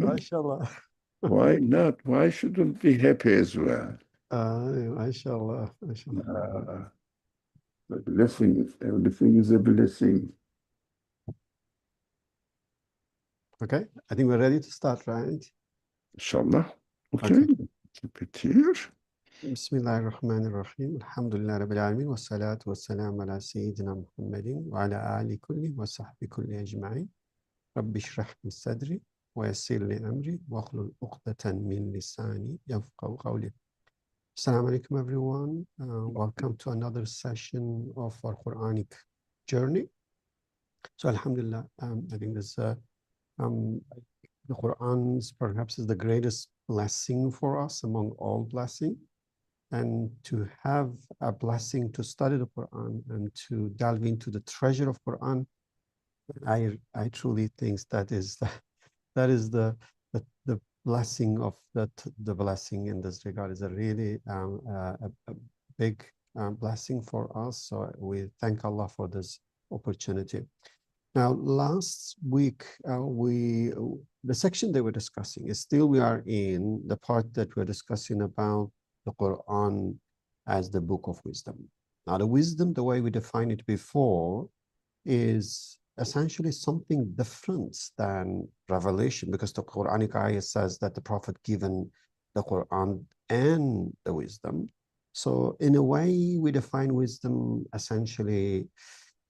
MashaAllah. Why not? Why shouldn't be happy as well? MashaAllah. MashaAllah. The blessing, everything is a blessing. Okay, I think we're ready to start, right? Inshallah. Okay. Okay. Keep it here. Bismillahirrahmanirrahim. Alhamdulillah Rabbil Alamin. Wassalatu wassalamu ala Sayyidina Muhammadin wa ala ali kulli wa sahbi kulli ajma'in. Rabbi shrah li sadri wa yassir li amri wa hlul uqdatan min lisani yafqahu qawli. Assalamu alaikum everyone. Welcome to another session of our Quranic journey. So Alhamdulillah, I think this the Quran perhaps is the greatest blessing for us among all blessings. And to have a blessing to study the Quran and to delve into the treasure of Quran, I truly think that is the blessing of the blessing in this regard is a really a big blessing for us. So we thank Allah for this opportunity. Now, last week, the section that we're discussing is still we are in the part that we're discussing about the Quran as the book of wisdom. Now, the wisdom, the way we defined it before, is essentially something different than revelation, because the Quranic ayah says that the Prophet given the Quran and the wisdom. So in a way, we define wisdom essentially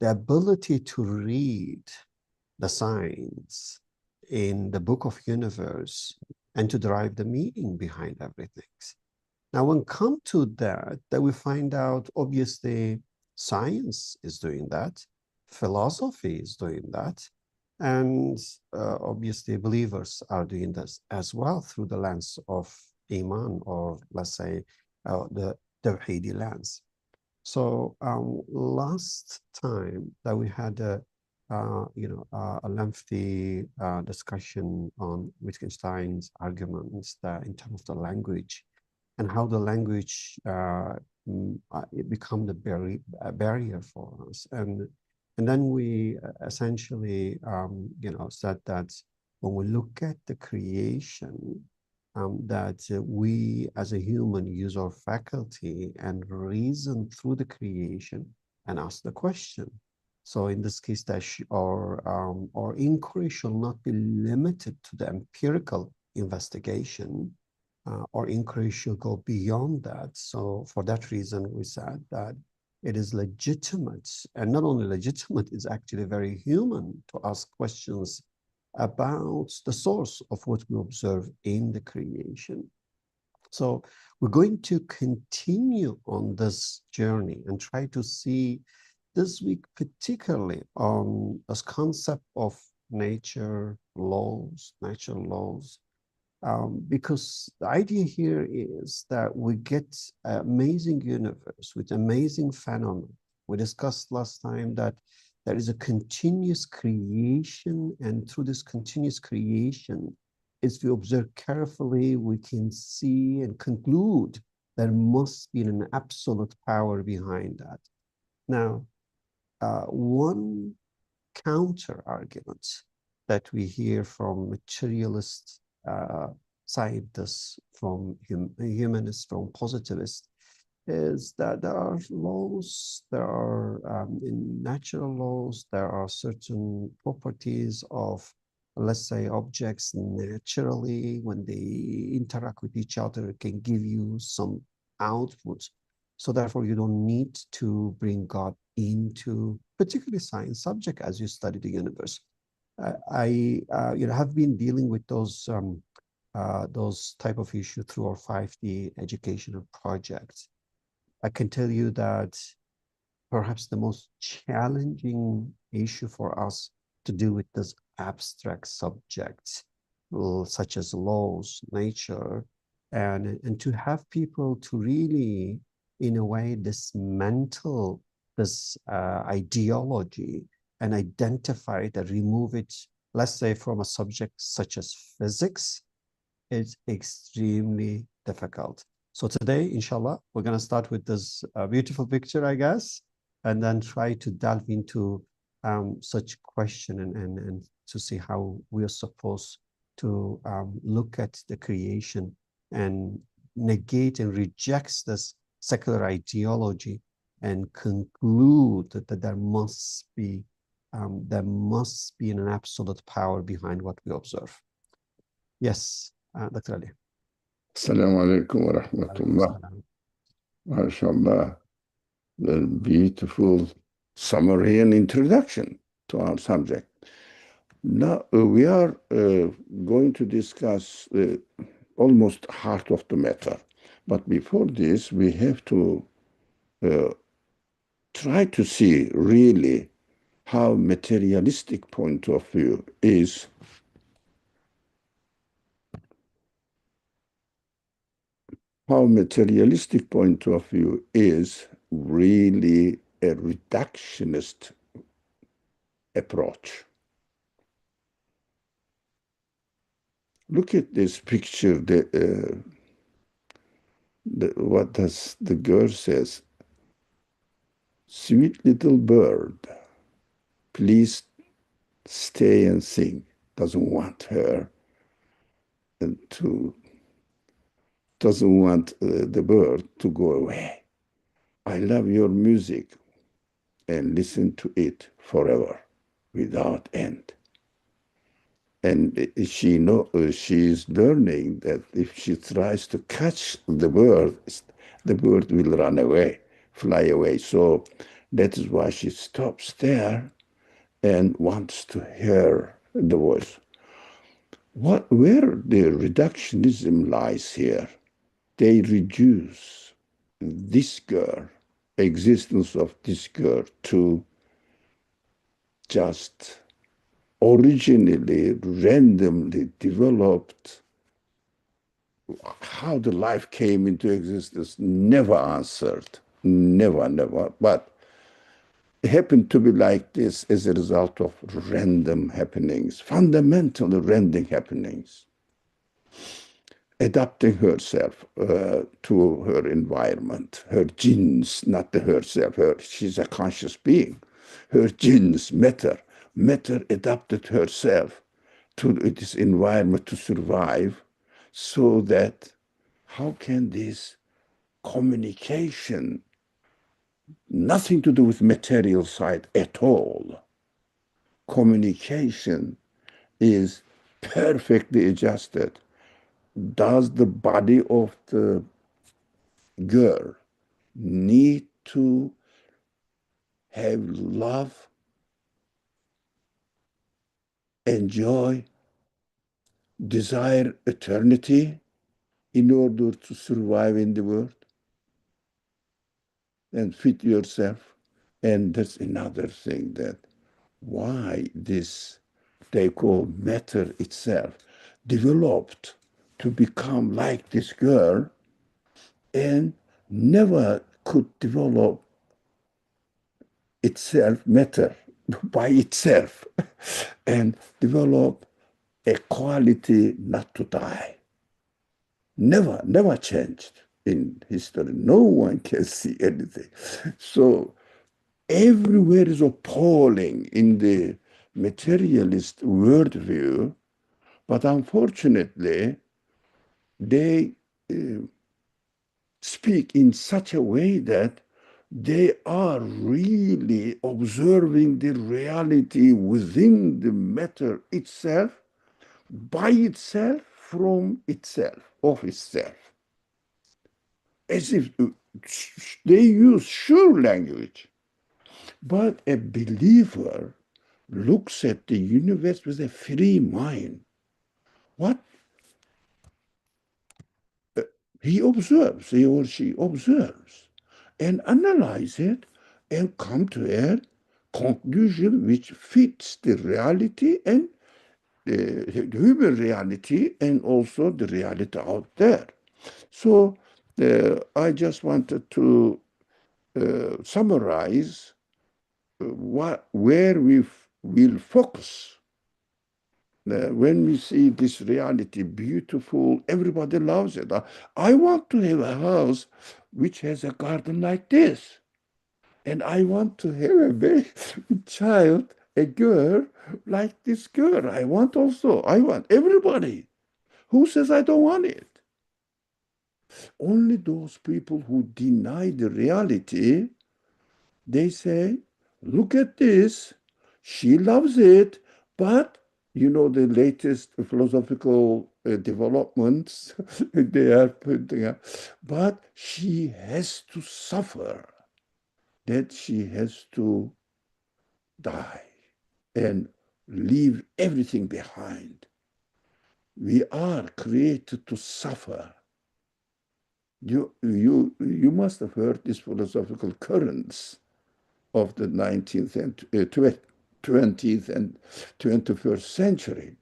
the ability to read the signs in the book of universe and to derive the meaning behind everything. Now, when come to that we find out obviously science is doing that, philosophy is doing that, and obviously believers are doing this as well through the lens of Iman, or let's say the Tawheedi lens. So last time that we had a lengthy discussion on Wittgenstein's arguments that in terms of the language and how the language it become the barrier for us, and then we essentially said that when we look at the creation, that we as a human use our faculty and reason through the creation and ask the question. So in this case, that our inquiry shall not be limited to the empirical investigation. Our inquiry should go beyond that. So for that reason, we said that it is legitimate, and not only legitimate, it's actually very human to ask questions about the source of what we observe in the creation. So we're going to continue on this journey and try to see this week particularly on this concept of natural laws, because the idea here is that we get an amazing universe with amazing phenomena. We discussed last time that there is a continuous creation, and through this continuous creation, if we observe carefully, we can see and conclude there must be an absolute power behind that. Now, one counter argument that we hear from materialist scientists, from humanists, from positivists, is that there are laws, there are in natural laws, there are certain properties of, let's say, objects naturally when they interact with each other can give you some output. So therefore, you don't need to bring God into particularly science subject as you study the universe. I have been dealing with those type of issue through our 5D educational projects. I can tell you that perhaps the most challenging issue for us to deal with this abstract subjects, such as laws, nature, and to have people to really, in a way, dismantle this ideology and identify it and remove it, let's say, from a subject such as physics, is extremely difficult. So today, inshallah, we're going to start with this beautiful picture, I guess, and then try to delve into such question and to see how we are supposed to look at the creation and negate and rejects this secular ideology and conclude that there must be an absolute power behind what we observe. Yes, Dr. Ali. Assalamu alaikum wa rahmatullah. MashaAllah. A beautiful summary and introduction to our subject. Now we are going to discuss almost heart of the matter. But before this, we have to try to see really how materialistic point of view is really a reductionist approach. Look at this picture. What does the girl says? Sweet little bird, please stay and sing. Doesn't want her doesn't want the bird to go away. I love your music and listen to it forever without end. And she's learning that if she tries to catch the bird will run away, fly away. So that is why she stops there and wants to hear the voice. Where the reductionism lies here, they reduce this girl, existence of this girl, to just originally, randomly developed. How the life came into existence, never answered, never. But it happened to be like this as a result of random happenings, fundamentally random happenings. Adapting herself to her environment, her genes, not herself. She's a conscious being. Her genes, matter adapted herself to this environment to survive, so that how can this communication, nothing to do with material side at all, communication is perfectly adjusted. Does the body of the girl need to have love, enjoy, desire eternity in order to survive in the world and fit yourself? And that's another thing, that why this, they call matter itself, developed to become like this girl and never could develop itself, matter, by itself, and develop a quality not to die. Never changed in history. No one can see anything. So everywhere is appalling in the materialist worldview, but unfortunately, they speak in such a way that they are really observing the reality within the matter itself, by itself, from itself, of itself. As if they use sure language. But a believer looks at the universe with a free mind. What he observes, he or she observes, and analyze it and come to a conclusion which fits the reality and the human reality and also the reality out there. So I just wanted to summarize where we will focus. When we see this reality beautiful, everybody loves it. I want to have a house which has a garden like this. And I want to have a child a girl like this girl. I want also. I want everybody. Who says I don't want it? Only those people who deny the reality, they say, look at this. She loves it, but you know the latest philosophical developments they are putting up. But she has to suffer, that she has to die and leave everything behind. We are created to suffer. You must have heard these philosophical currents of the 19th and 20th and 21st century.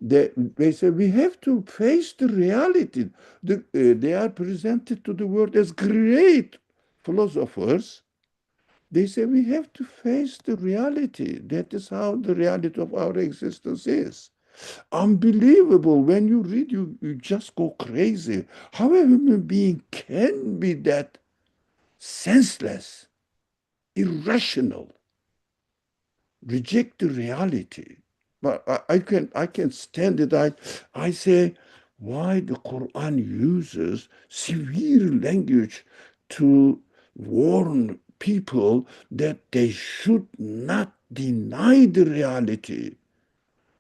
They say we have to face the reality. They are presented to the world as great philosophers. They say we have to face the reality. That is how the reality of our existence is. Unbelievable. When you read, you just go crazy. How a human being can be that senseless, irrational, reject the reality. But I can stand it. I say why the Quran uses severe language to warn people that they should not deny the reality.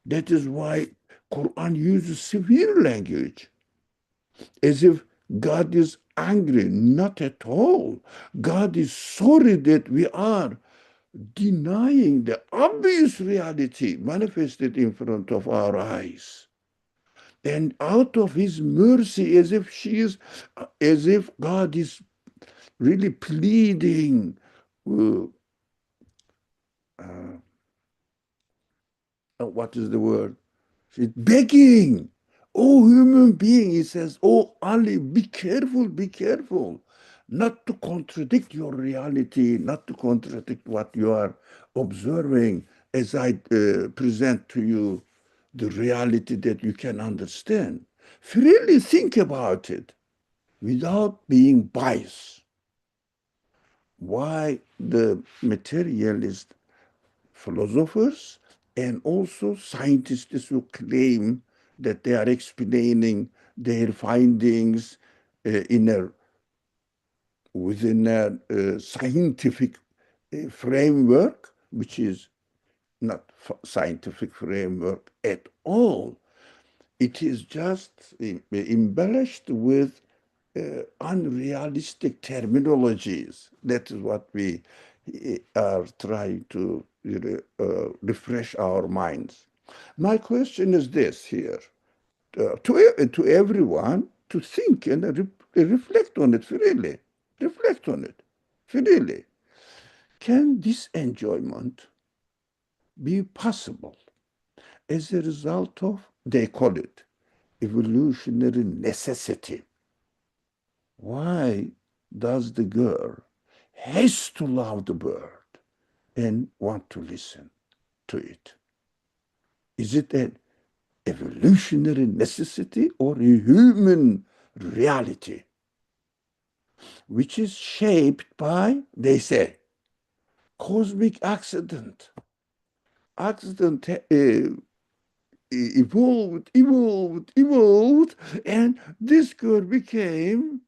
That is why Quran uses severe language, as if God is angry. Not at all. God is sorry that we are denying the obvious reality manifested in front of our eyes. And out of his mercy, as if God is really pleading, uh, uh, what is the word? She's begging. Oh, human being, he says, oh, Ali, be careful, not to contradict your reality, not to contradict what you are observing as I present to you the reality that you can understand. Really think about it without being biased. Why the materialist philosophers and also scientists who claim that they are explaining their findings within a scientific framework, which is not scientific framework at all. It is just embellished with unrealistic terminologies. That is what we are trying to refresh our minds. My question is this here, to everyone to think and reflect on it freely. Reflect on it freely. Can this enjoyment be possible as a result of, they call it, evolutionary necessity? Why does the girl has to love the bird and want to listen to it? Is it an evolutionary necessity or a human reality, which is shaped by, they say, cosmic accident? Accident evolved, and this girl became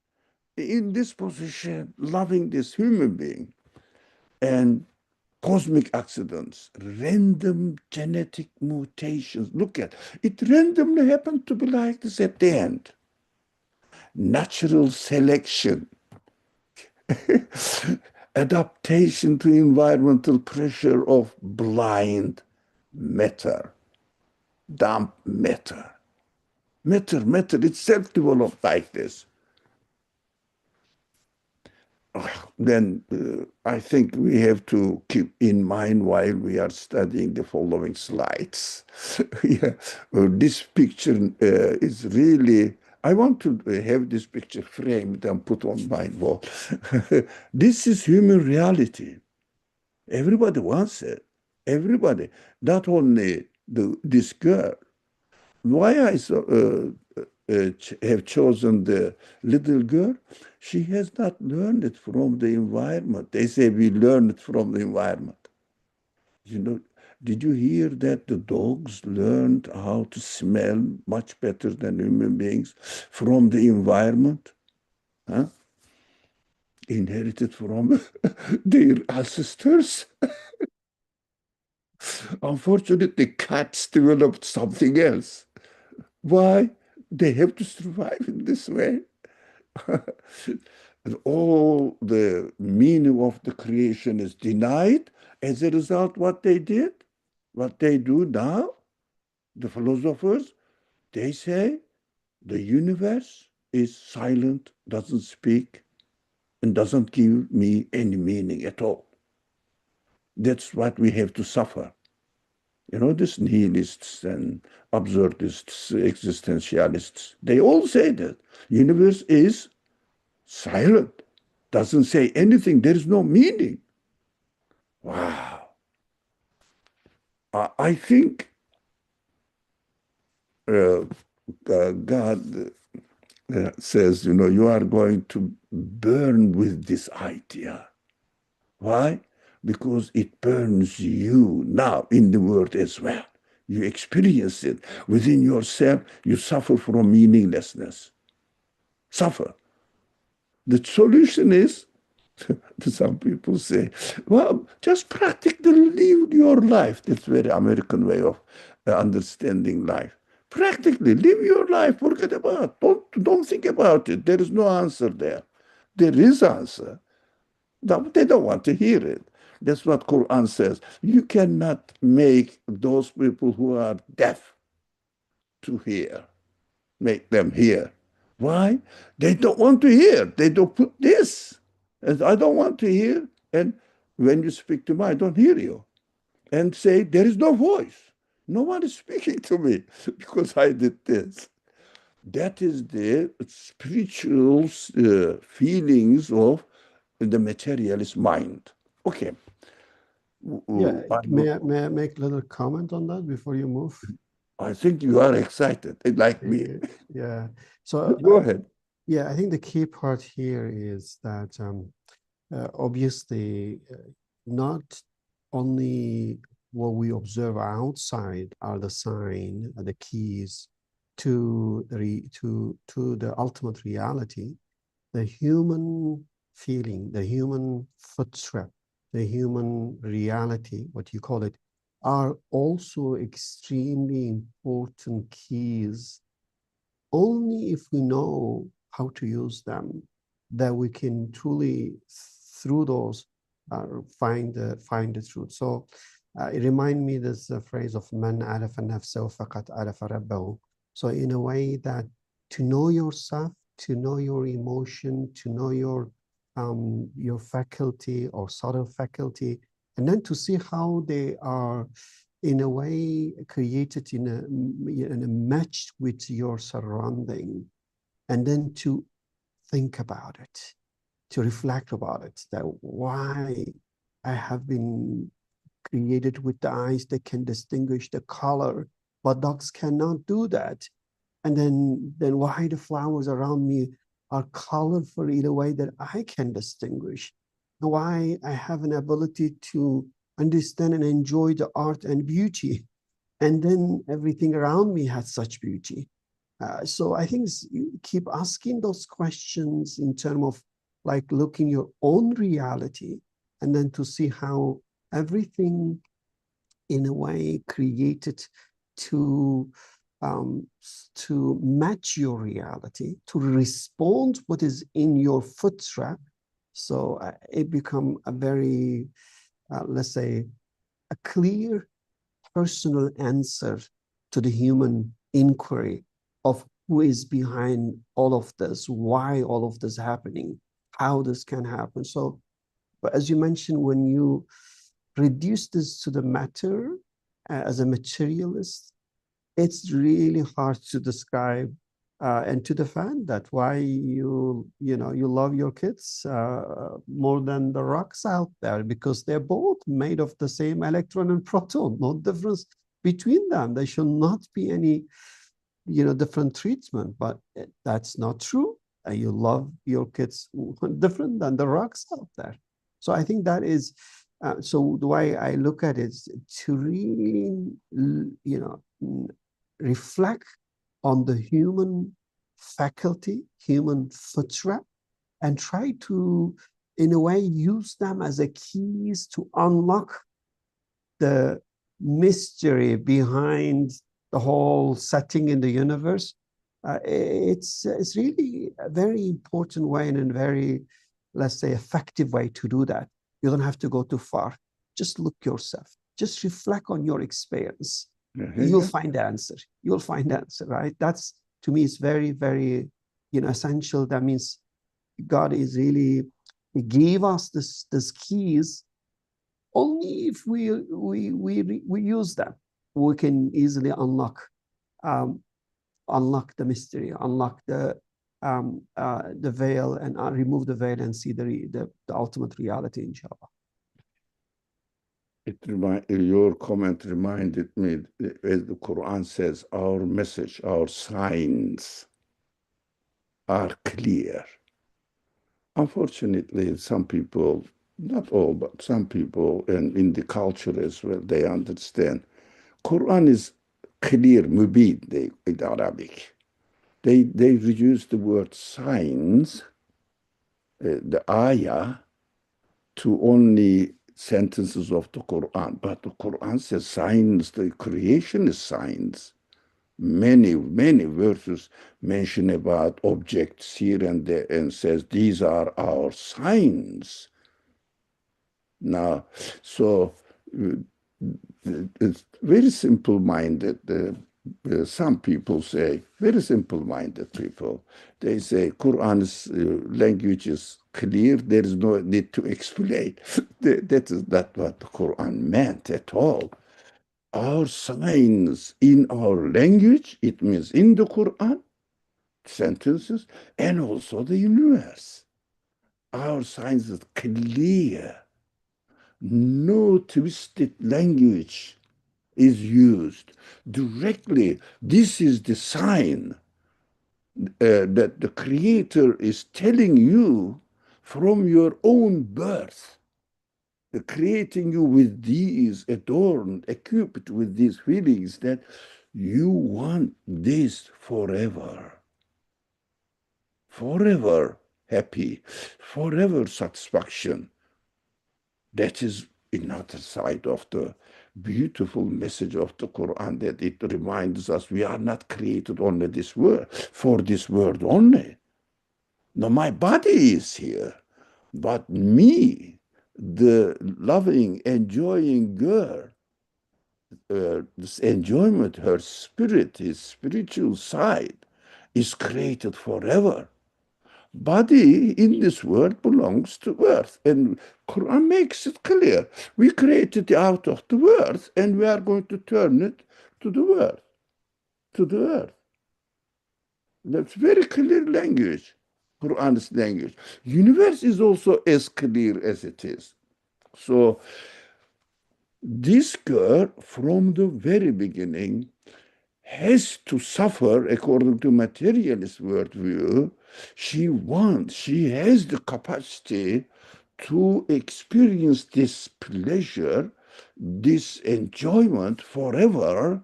in this position, loving this human being. And cosmic accidents, random genetic mutations. Look at it, randomly happened to be like this at the end. Natural selection, adaptation to environmental pressure of blind matter, dump matter. Matter itself developed like this. Then I think we have to keep in mind while we are studying the following slides. Yeah, this picture is really, I want to have this picture framed and put on my wall. This is human reality. Everybody wants it. Everybody, not only this girl. Why I have chosen the little girl? She has not learned it from the environment. They say we learn it from the environment. You know, did you hear that the dogs learned how to smell much better than human beings from the environment? Huh? Inherited from their ancestors. Unfortunately, cats developed something else. Why? They have to survive in this way. And all the meaning of the creation is denied. As a result, what they did, what they do now, the philosophers, they say the universe is silent, doesn't speak, and doesn't give me any meaning at all. That's what we have to suffer. You know, these nihilists and absurdists, existentialists, they all say that universe is silent, doesn't say anything, there is no meaning. Wow. I think uh, God says, you know, you are going to burn with this idea. Why? Because it burns you now in the world as well. You experience it within yourself. You suffer from meaninglessness. Suffer. The solution is, some people say, well, just practically live your life. That's a very American way of understanding life. Practically live your life. Forget about it. Don't think about it. There is no answer there. There is answer. They don't want to hear it. That's what Qur'an says. You cannot make those people who are deaf to hear, make them hear. Why? They don't want to hear. They don't put this. And I don't want to hear. And when you speak to me, I don't hear you. And say, there is no voice. No one is speaking to me because I did this. That is the spiritual feelings of the materialist mind. Okay. Yeah, I, may I make a little comment on that before you move? I think you are excited, like me. Yeah. So, Go ahead. yeah, I think the key part here is that obviously not only what we observe outside are the sign, the keys to the ultimate reality, the human feeling, the human footstep, the human reality, what you call it, are also extremely important keys. Only if we know how to use them, that we can truly, through those, find the truth. So it reminds me this phrase of man arafa nafsahu faqad arafa rabbahu. So in a way that to know yourself, to know your emotion, to know your faculty or subtle faculty, and then to see how they are in a way created in a match with your surrounding, and then to think about it, to reflect about it, that why I have been created with the eyes that can distinguish the color, but dogs cannot do that. And then why the flowers around me are colorful in a way that I can distinguish. Why I have an ability to understand and enjoy the art and beauty. And then everything around me has such beauty. So I think you keep asking those questions in terms of like looking your own reality, and then to see how everything in a way created to match your reality, to respond what is in your footstep. So it become a very, let's say, a clear personal answer to the human inquiry of who is behind all of this, why all of this happening, how this can happen. So, but as you mentioned, when you reduce this to the matter as a materialist, it's really hard to describe and to defend that why you love your kids more than the rocks out there, because they're both made of the same electron and proton, no difference between them. There should not be any different treatment, but that's not true. You love your kids different than the rocks out there. So I think that is So the way I look at it is to really, reflect on the human faculty, human fitra, and try to, in a way, use them as a keys to unlock the mystery behind the whole setting in the universe. It's really a very important way and a very, let's say, effective way to do that. You don't have to go too far. Just look yourself. Just reflect on your experience. You'll find the answer. You'll find the answer, right? That's, to me, is very, very, essential. That means God is really, He gave us this keys. Only if we use them, we can easily unlock the mystery, unlock the veil, and remove the veil and see the ultimate reality, inshallah. Your comment reminded me, as the Quran says, our message, our signs are clear. Unfortunately, some people, not all, but some people, and in the culture as well, they understand. Quran is clear, mubin, in Arabic. They reuse the word signs, the ayah, to only sentences of the Quran. But the Quran says signs, the creation is signs. Many, many verses mention about objects here and there and says these are our signs. Now, so it's very simple-minded. Some people say, very simple-minded people, they say Quran's language is clear, there is no need to explain. That is not what the Quran meant at all. Our signs in our language, it means in the Quran, sentences, and also the universe. Our signs is clear. No twisted language is used. Directly, this is the sign that the Creator is telling you from your own birth, creating you with these, adorned, equipped with these feelings that you want this forever. Forever happy, forever satisfaction. That is another side of the beautiful message of the Quran, that it reminds us we are not created only this world, for this world only. No, my body is here, but me, the loving, enjoying girl, this enjoyment, her spirit, his spiritual side, is created forever. Body in this world belongs to earth, and Quran makes it clear. We created it out of the earth, and we are going to turn it to the earth, to the earth. That's very clear language, Quran's language. Universe is also as clear as it is. So this girl, from the very beginning, has to suffer according to materialist worldview. She has the capacity to experience this pleasure, this enjoyment forever,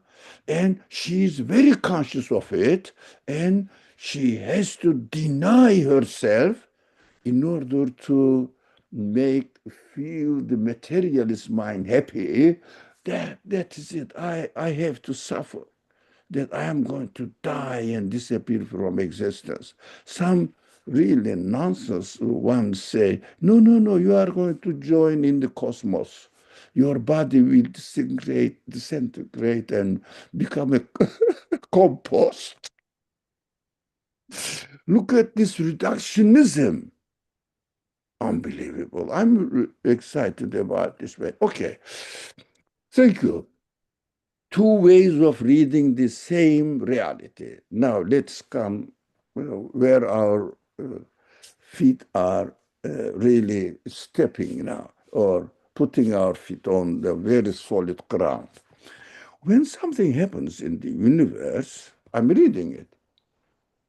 and she is very conscious of it, and she has to deny herself in order to feel the materialist mind happy. That is it. I have to suffer, that I am going to die and disappear from existence. Some really nonsense ones say, no, no, no, you are going to join in the cosmos. Your body will disintegrate and become a compost. Look at this reductionism. Unbelievable. I'm excited about this way. Okay. Thank you. Two ways of reading the same reality. Now let's come where our feet are really stepping now, or putting our feet on the very solid ground. When something happens in the universe, I'm reading it.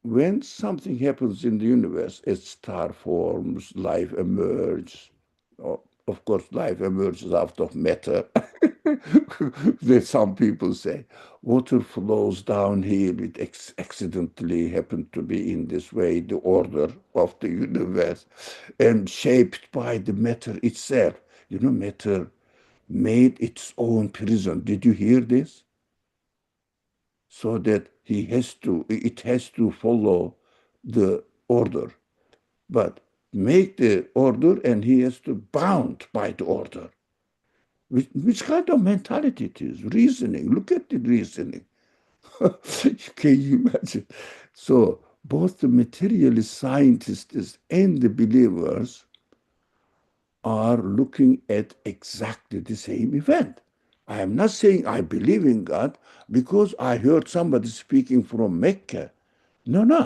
When something happens in the universe, a star forms, life emerges, Of course, life emerges out of matter. That some people say water flows downhill. It accidentally happened to be in this way, the order of the universe, and shaped by the matter itself. You know, matter made its own prison. Did you hear this? So that it has to follow the order, but make the order, and he has to bound by the order. Which kind of mentality it is? Reasoning. Look at the reasoning. Can you imagine? So both the materialist scientists and the believers are looking at exactly the same event. I am not saying I believe in God because I heard somebody speaking from Mecca. No, no,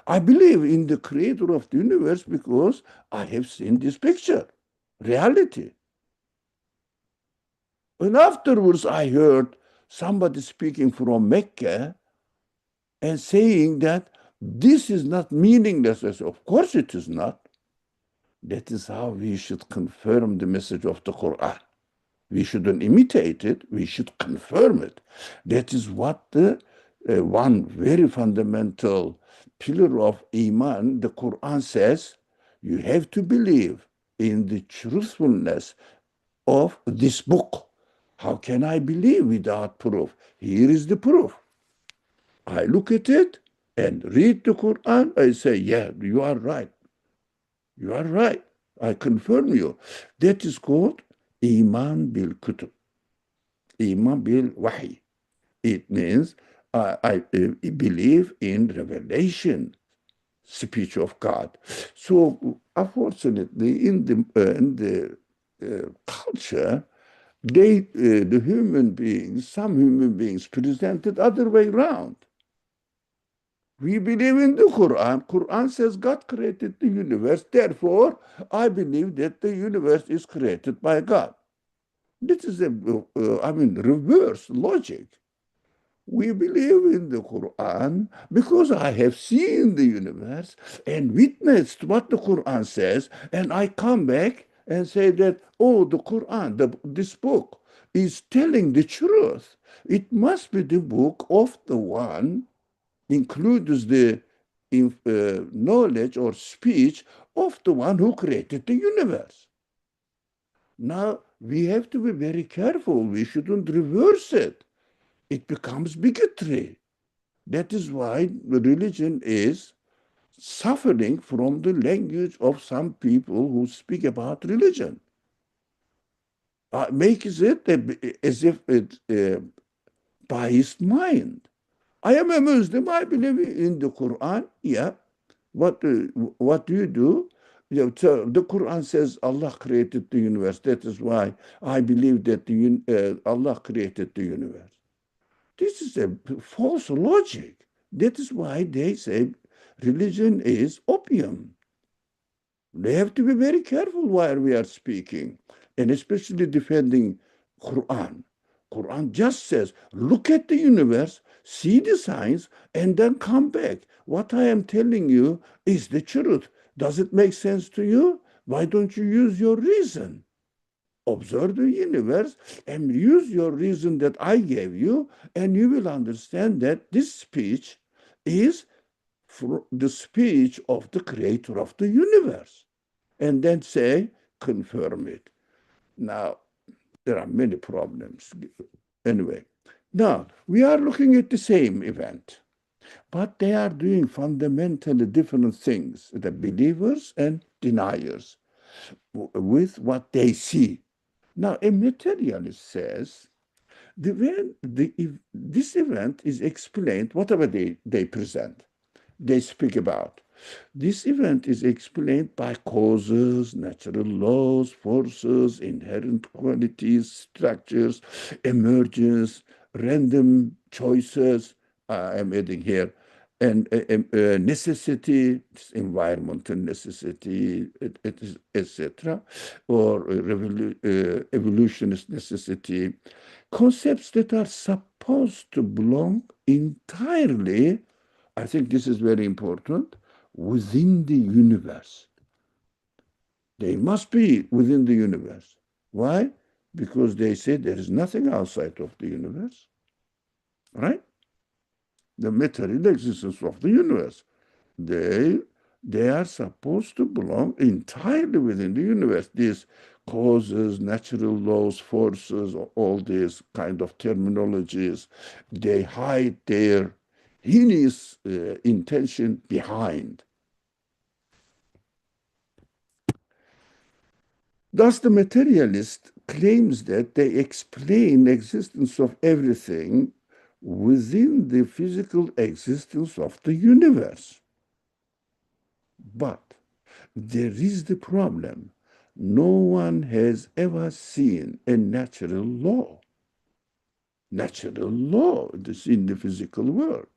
I believe in the creator of the universe because I have seen this picture, reality. And afterwards, I heard somebody speaking from Mecca and saying that this is not meaningless. I said, of course it is not. That is how we should confirm the message of the Quran. We shouldn't imitate it, we should confirm it. That is what the one very fundamental pillar of Iman, the Quran says, you have to believe in the truthfulness of this book. How can I believe without proof? Here is the proof. I look at it and read the Quran. I say, yeah, you are right. You are right. I confirm you. That is called Iman bil Kutub. Iman bil Wahi. It means I believe in revelation, speech of God. So, unfortunately, in the culture, the human beings, some human beings, presented other way around. We believe in the Quran. Quran says God created the universe. Therefore, I believe that the universe is created by God. This is reverse logic. We believe in the Quran because I have seen the universe and witnessed what the Quran says, and I come back and say that, oh, the Quran, this book, is telling the truth. It must be the book of the one includes the knowledge or speech of the one who created the universe. Now, we have to be very careful. We shouldn't reverse it. It becomes bigotry. That is why religion is suffering from the language of some people who speak about religion. Makes it as if it's biased mind. I am a Muslim. I believe in the Quran. Yeah. What do you do? You know, so the Quran says Allah created the universe. That is why I believe that Allah created the universe. This is a false logic. That is why they say religion is opium. They have to be very careful while we are speaking, and especially defending Quran. Quran just says, look at the universe, see the signs, and then come back. What I am telling you is the truth. Does it make sense to you? Why don't you use your reason? Observe the universe and use your reason that I gave you, and you will understand that this speech is the speech of the creator of the universe. And then say, confirm it. Now, there are many problems. Anyway, now we are looking at the same event, but they are doing fundamentally different things, the believers and deniers, with what they see. Now, a materialist says this event is explained, whatever they present, they speak about. This event is explained by causes, natural laws, forces, inherent qualities, structures, emergence, random choices, I'm adding here, and necessity, environmental necessity, etc., or evolutionist necessity, concepts that are supposed to belong entirely, I think this is very important, within the universe. They must be within the universe. Why? Because they say there is nothing outside of the universe, right? The material existence of the universe. They they are supposed to belong entirely within the universe. These causes, natural laws, forces, all these kind of terminologies, they hide their heinous intention behind. Thus, the materialist claims that they explain existence of everything within the physical existence of the universe. But there is the problem. No one has ever seen a natural law. Natural law is in the physical world.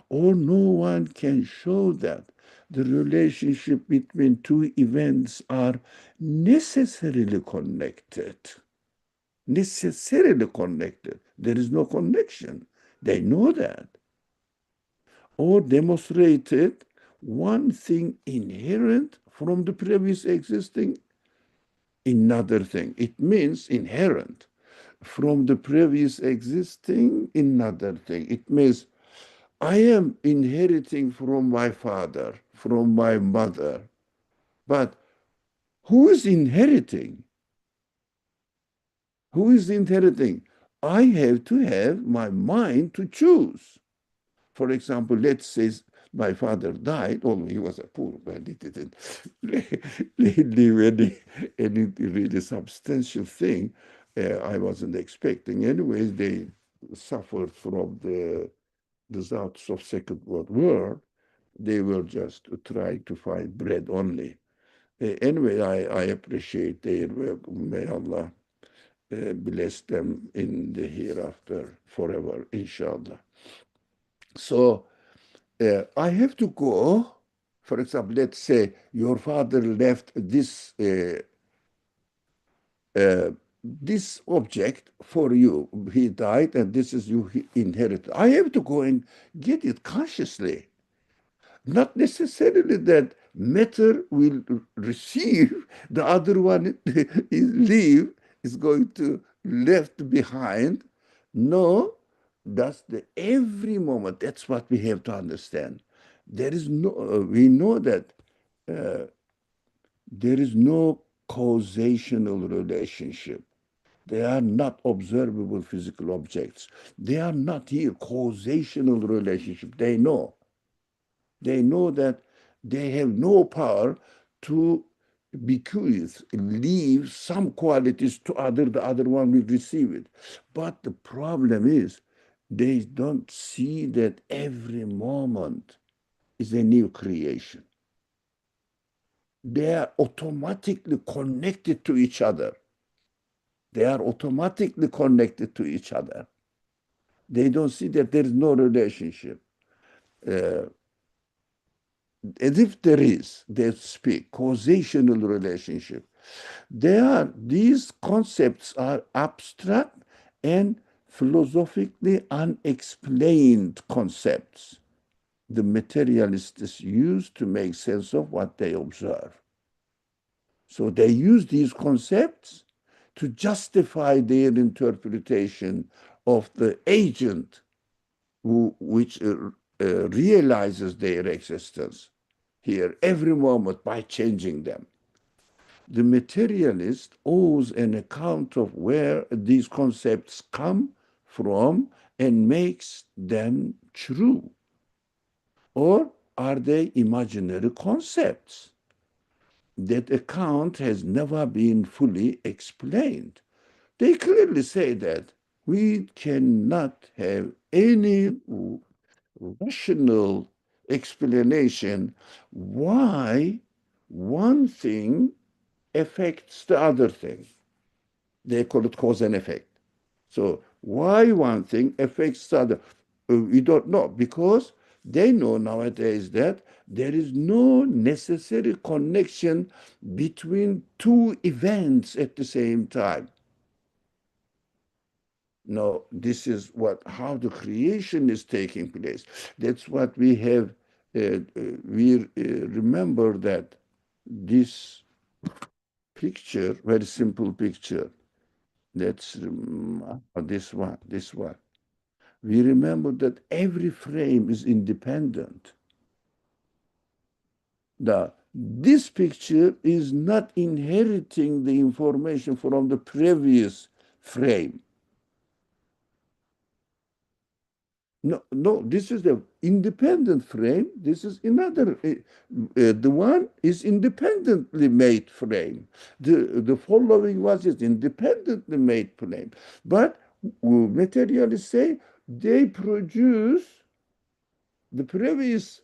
Or no one can show that the relationship between two events are necessarily connected. Necessarily connected. There is no connection. They know that. Or demonstrated one thing inherent from the previous existing another thing. It means inherent from the previous existing another thing. It means I am inheriting from my father, from my mother. But who is inheriting? Who is inheriting? I have to have my mind to choose. For example, let's say my father died, although he was a poor man, he didn't leave any really substantial thing. I wasn't expecting. Anyways, they suffered from the results of Second World War. They were just trying to find bread only. Anyway, I appreciate their work. May Allah bless them in the hereafter forever, inshallah. So I have to go. For example, let's say your father left this object for you. He died, and this is you inherited. I have to go and get it consciously. Not necessarily that matter will receive, the other one is leave, is going to left behind. No, that's the every moment. That's what we have to understand. There is no, we know that there is no causational relationship. They are not observable physical objects. They are not here causational relationship. They know. They know that they have no power to bequeath, leave some qualities to other, the other one will receive it. But the problem is they don't see that every moment is a new creation. They are automatically connected to each other. They are automatically connected to each other. They don't see that there is no relationship. Uh, as if there is, they speak, causational relationship. These concepts are abstract and philosophically unexplained concepts the materialists use to make sense of what they observe. So they use these concepts to justify their interpretation of the agent which realizes their existence here every moment by changing them. The materialist owes an account of where these concepts come from and makes them true. Or are they imaginary concepts? That account has never been fully explained. They clearly say that we cannot have any rational explanation why one thing affects the other thing. They call it cause and effect. So why one thing affects the other? We don't know because they know nowadays that there is no necessary connection between two events at the same time. No, this is how the creation is taking place. That's what we have. We remember that this. picture, very simple picture. That's this one. We remember that every frame is independent. This picture is not inheriting the information from the previous frame. No, this is the independent frame. This is another. The one is independently made frame. The following was is independently made frame. But materialists say they produce the previous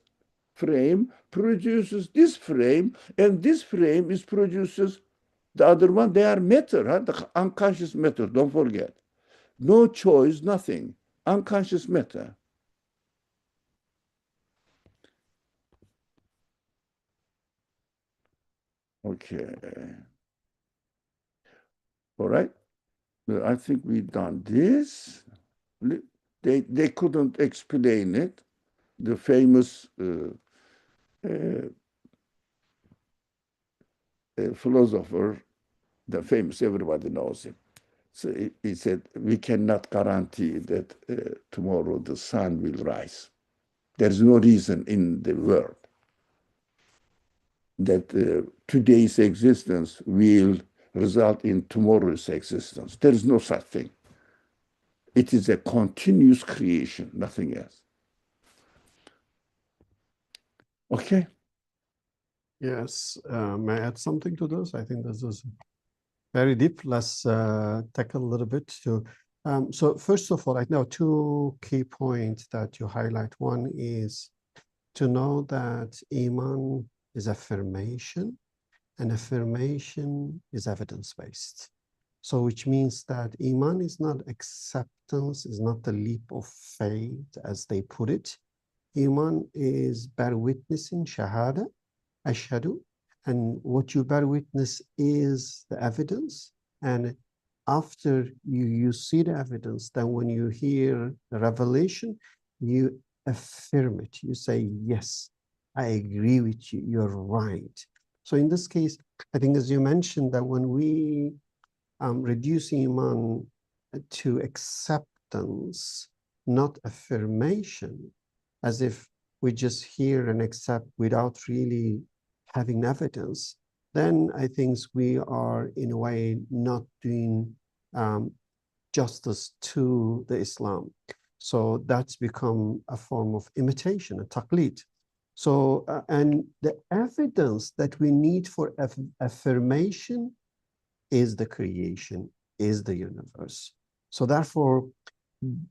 frame produces this frame, and this frame is produces the other one. They are matter, huh? The unconscious matter. Don't forget. No choice, nothing. Unconscious matter. Okay. All right. I think we've done this. They couldn't explain it. The famous philosopher, the famous, everybody knows him. So he said, we cannot guarantee that tomorrow the sun will rise. There's no reason in the world that today's existence will result in tomorrow's existence. There is no such thing. It is a continuous creation, nothing else. Okay. Yes, may I add something to this? I think this is very deep. Let's tackle a little bit to. So first of all, I know two key points that you highlight. One is to know that Iman is affirmation, and affirmation is evidence-based. So which means that Iman is not acceptance, is not the leap of faith, as they put it. Iman is bear witnessing, shahada, ashhadu, and what you bear witness is the evidence. And after you see the evidence, then when you hear the revelation, you affirm it. You say, yes, I agree with you, you're right. So in this case, I think as you mentioned that when we reduce Iman to acceptance, not affirmation, as if we just hear and accept without really having evidence, then I think we are in a way not doing justice to the Islam. So that's become a form of imitation, a taqlid. So, and the evidence that we need for affirmation is the creation, is the universe. So therefore,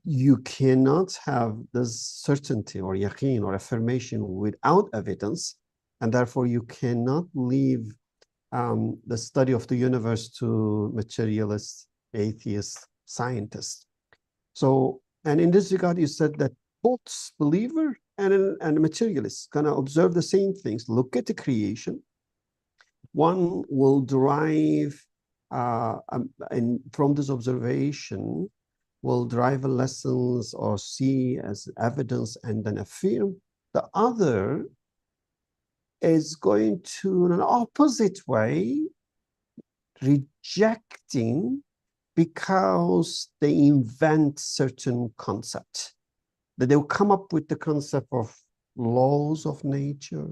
you cannot have this certainty or yaqeen or affirmation without evidence, and therefore you cannot leave the study of the universe to materialists, atheists, scientists. So, and in this regard, you said that both believer and materialist gonna observe the same things. Look at the creation. One will derive, and from this observation, will derive lessons or see as evidence and then affirm. The other is going to, in an opposite way, rejecting because they invent certain concepts. That they'll come up with the concept of laws of nature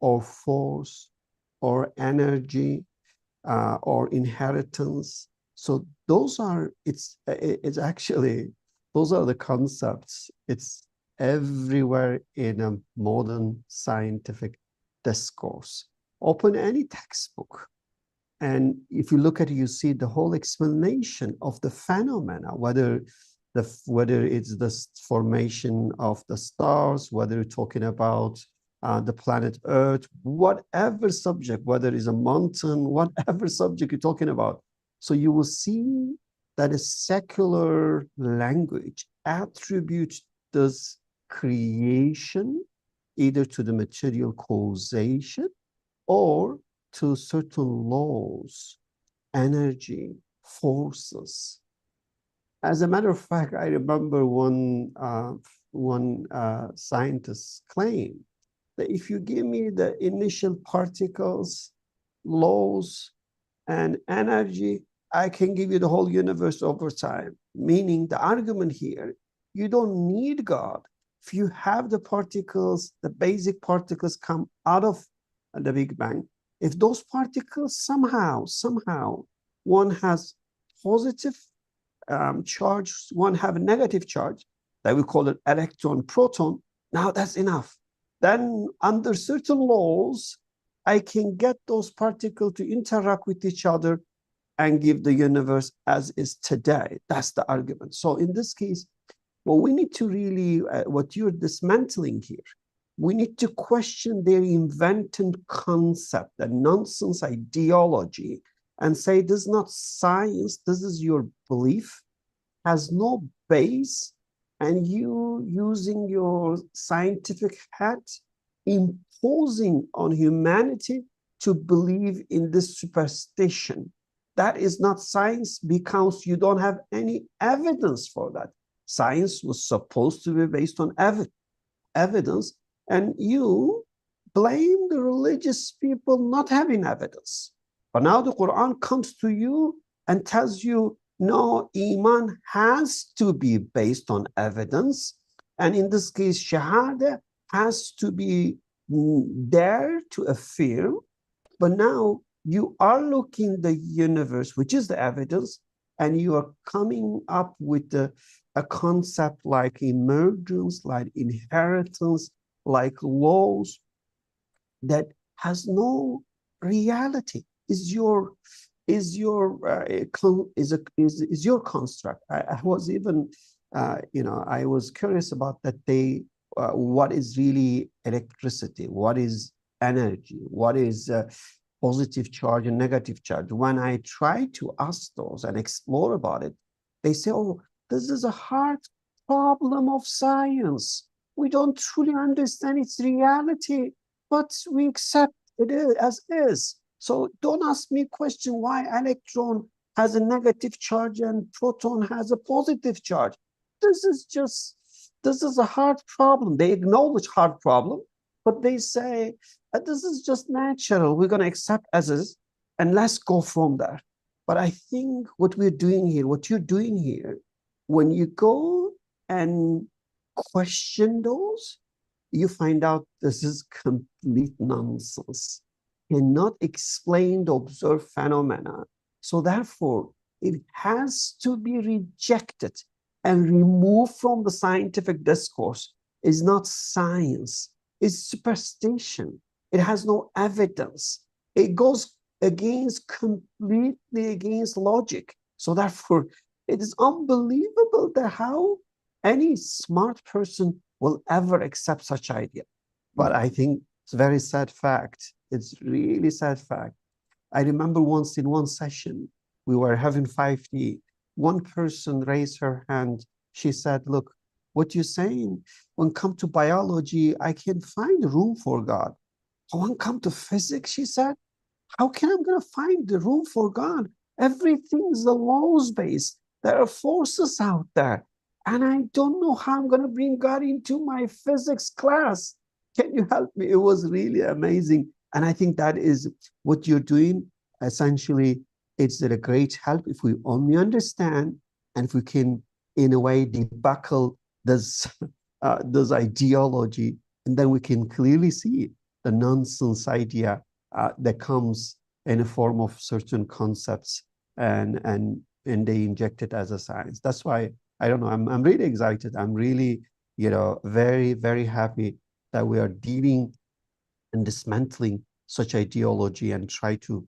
or force or energy or inheritance. So those are, it's actually, those are the concepts. It's everywhere in a modern scientific discourse. Open any textbook. And if you look at it, you see the whole explanation of the phenomena, whether it's the formation of the stars, whether you're talking about the planet Earth, whatever subject, whether it's a mountain, whatever subject you're talking about. So you will see that a secular language attributes this creation either to the material causation or to certain laws, energy, forces. As a matter of fact, I remember one scientist claimed that if you give me the initial particles, laws, and energy, I can give you the whole universe over time. Meaning the argument here, you don't need God. If you have the particles, the basic particles come out of the Big Bang, if those particles somehow, one has positive charge, one have a negative charge, that we call it electron, proton, now that's enough. Then under certain laws, I can get those particles to interact with each other and give the universe as is today. That's the argument. So in this case, well, we need to really, what you're dismantling here, we need to question their invented concept, the nonsense ideology, and say this is not science, this is your belief, has no base, and you using your scientific hat, imposing on humanity to believe in this superstition. That is not science because you don't have any evidence for that. Science was supposed to be based on evidence, and you blame the religious people not having evidence. But now the Quran comes to you and tells you, no, Iman has to be based on evidence. And in this case, Shahada has to be there to affirm. But now you are looking the universe, which is the evidence, and you are coming up with a concept like emergence, like inheritance, like laws that has no reality. Is your construct. I was even I was curious about that day. What is really electricity? What is energy? What is positive charge and negative charge? When I try to ask those and explore about it, they say, oh, this is a hard problem of science. We don't truly understand its reality, but we accept it as is. So don't ask me a question why electron has a negative charge and proton has a positive charge. This is a hard problem. They acknowledge hard problem, but they say, this is just natural. We're going to accept as is, and let's go from there. But I think what you're doing here, when you go and question those, you find out this is complete nonsense. Cannot explain the observed phenomena. So therefore, it has to be rejected and removed from the scientific discourse. It's not science. It's superstition. It has no evidence. It goes completely against logic. So therefore, it is unbelievable that how any smart person will ever accept such idea. But I think it's a very sad fact. It's really sad fact. I remember once in one session, we were having 5D. One person raised her hand. She said, look, what you're saying, when come to biology, I can find room for God. But when come to physics, she said, how can I gonna find the room for God? Everything is the laws based. There are forces out there. And I don't know how I'm gonna bring God into my physics class. Can you help me? It was really amazing. And I think that is what you're doing. Essentially, it's a great help if we only understand and if we can, in a way, debuckle this ideology, and then we can clearly see the nonsense idea that comes in a form of certain concepts and they inject it as a science. That's why, I don't know, I'm really excited. I'm really, very, very happy that we are dealing and dismantling such ideology and try to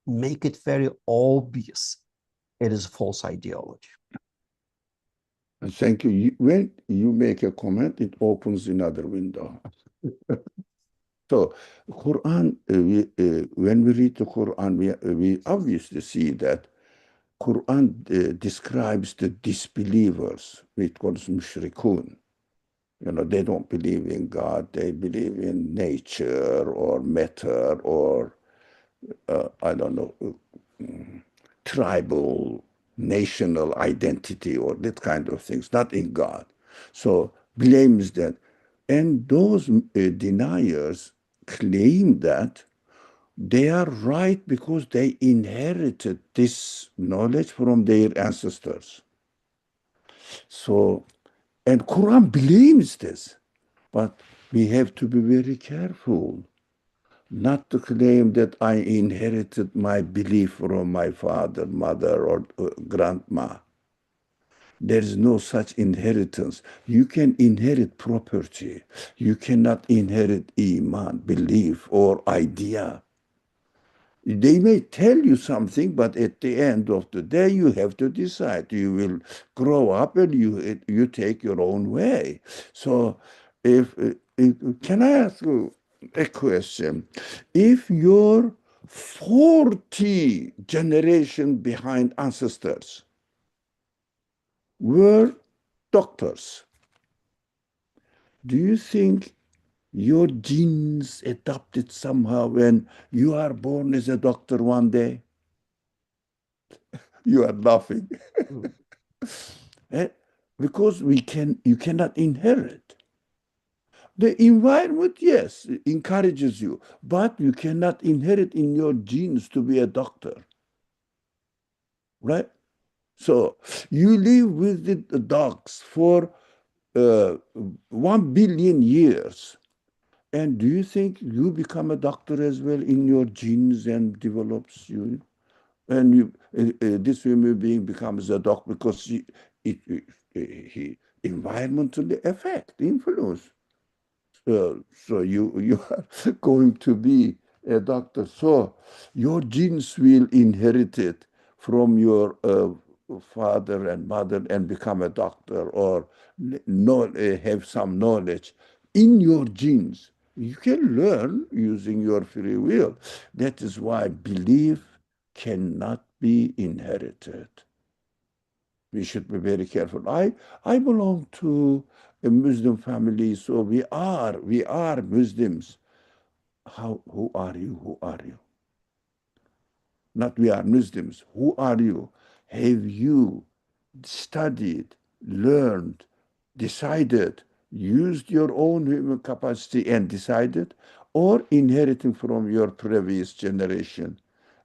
make it very obvious it is false ideology. Thank you. When you make a comment, it opens another window. So, Quran, when we read the Quran, we obviously see that Quran describes the disbelievers. It calls mushrikun. They don't believe in God. They believe in nature or matter or, I don't know, tribal, national identity or that kind of things, not in God. So blames that. And those deniers claim that They are right because they inherited this knowledge from their ancestors. So, and Quran believes this, but we have to be very careful not to claim that I inherited my belief from my father, mother, or grandma. There is no such inheritance. You can inherit property. You cannot inherit iman, belief, or idea. They may tell you something, but at the end of the day, you have to decide. You will grow up and you take your own way. So, if can I ask you a question? If your 40 generation behind ancestors were doctors, do you think your genes adapted somehow when you are born as a doctor one day? You are laughing. Mm. Eh? Because you cannot inherit. The environment, yes, encourages you, but you cannot inherit in your genes to be a doctor, right? So you live with the dogs for uh, 1 billion years. And do you think you become a doctor as well in your genes and develops you? And this human being becomes a doctor because he environmentally affect, influence. So you are going to be a doctor. So your genes will inherit it from your father and mother and become a doctor or know, have some knowledge in your genes. You can learn using your free will. That is why belief cannot be inherited. We should be very careful. I belong to a Muslim family, so we are Muslims. Who are you? Who are you? Not we are Muslims. Who are you? Have you studied, learned, decided, used your own human capacity and decided, or inheriting from your previous generation,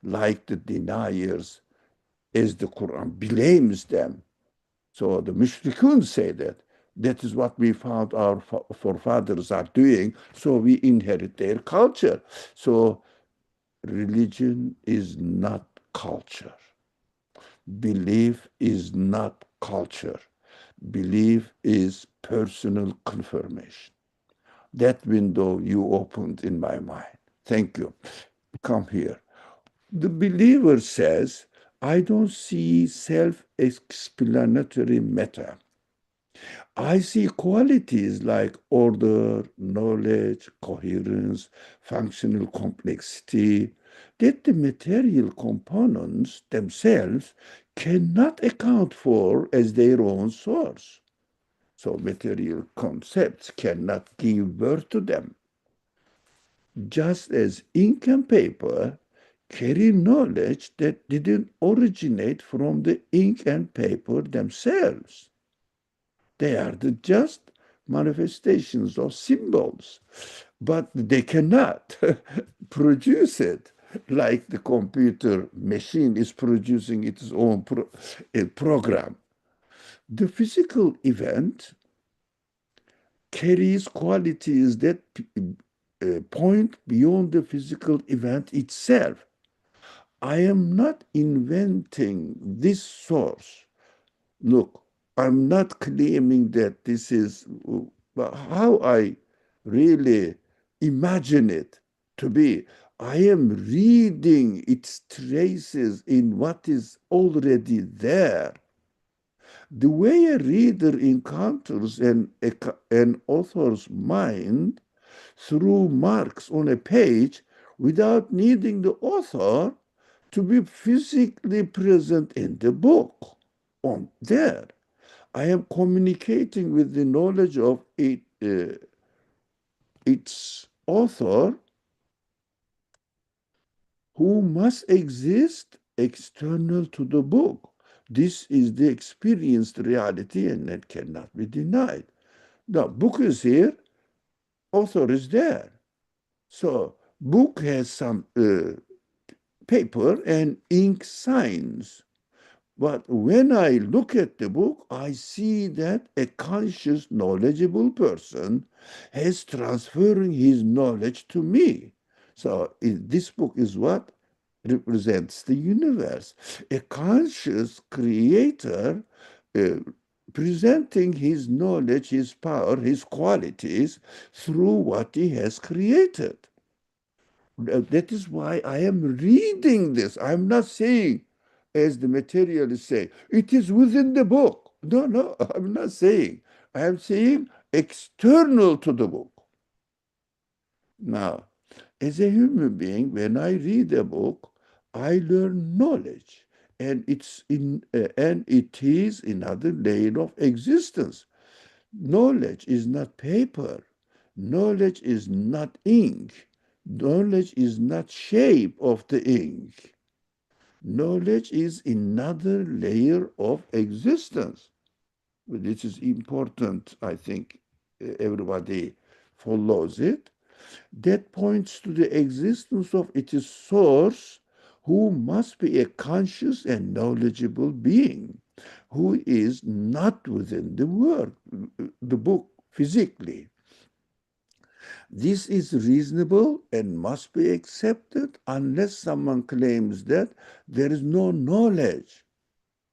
like the deniers, as the Quran blames them? So the mushrikun say that. That is what we found our forefathers are doing. So we inherit their culture. So religion is not culture. Belief is not culture. Belief is personal confirmation. That window you opened in my mind. Thank you. Come here. The believer says, I don't see self explanatory matter. I see qualities like order, knowledge, coherence, functional complexity that the material components themselves cannot account for as their own source. So material concepts cannot give birth to them. Just as ink and paper carry knowledge that didn't originate from the ink and paper themselves. They are the just manifestations of symbols, but they cannot produce it like the computer machine is producing its own program. The physical event carries qualities that point beyond the physical event itself. I am not inventing this source. Look, I'm not claiming that this is how I really imagine it to be. I am reading its traces in what is already there. The way a reader encounters an author's mind through marks on a page without needing the author to be physically present in the book on there. I am communicating with the knowledge of its author who must exist external to the book. This is the experienced reality and that cannot be denied. The book is here, author is there. So Book has some paper and ink signs. But when I look at the book, I see that a conscious, knowledgeable person has transferring his knowledge to me. So this book is what represents the universe. A conscious creator uh, presenting his knowledge, his power, his qualities through what he has created. That is why I am reading this. I'm not saying, as the materialists say, it is within the book. No, no, I'm not saying. I am saying external to the book. Now, as a human being, when I read a book, I learn knowledge, and it is another layer of existence. Knowledge is not paper. Knowledge is not ink. Knowledge is not shape of the ink. Knowledge is another layer of existence. This is important, I think everybody follows it. That points to the existence of its source, who must be a conscious and knowledgeable being, who is not within the work, the book physically. This is reasonable and must be accepted unless someone claims that there is no knowledge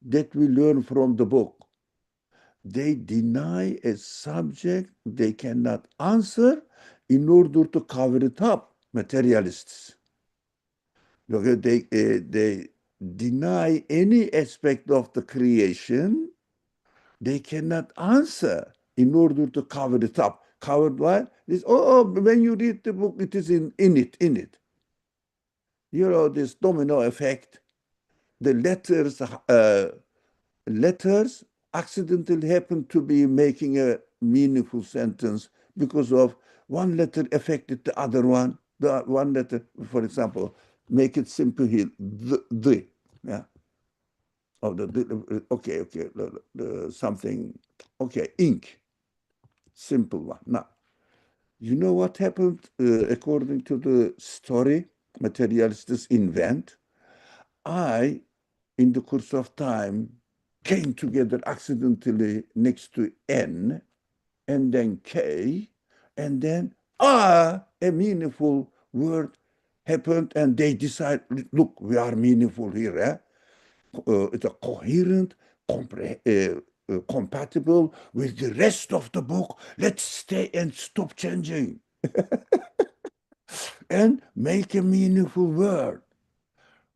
that we learn from the book. They deny a subject they cannot answer in order to cover it up, materialists. Okay, they deny any aspect of the creation they cannot answer in order to cover it up. Covered what? This, when you read the book, it is in it. You know, this domino effect, the letters accidentally happen to be making a meaningful sentence because of one letter affected the other one. The one letter, for example, make it simple here, the yeah. Oh, okay, something, okay, ink, simple one. Now, you know what happened according to the story materialists invent? I, in the course of time, came together accidentally next to N and then K and then a meaningful word happened and they decide, look, we are meaningful here. Eh? It's a coherent, compatible with the rest of the book. Let's stay and stop changing and make a meaningful word.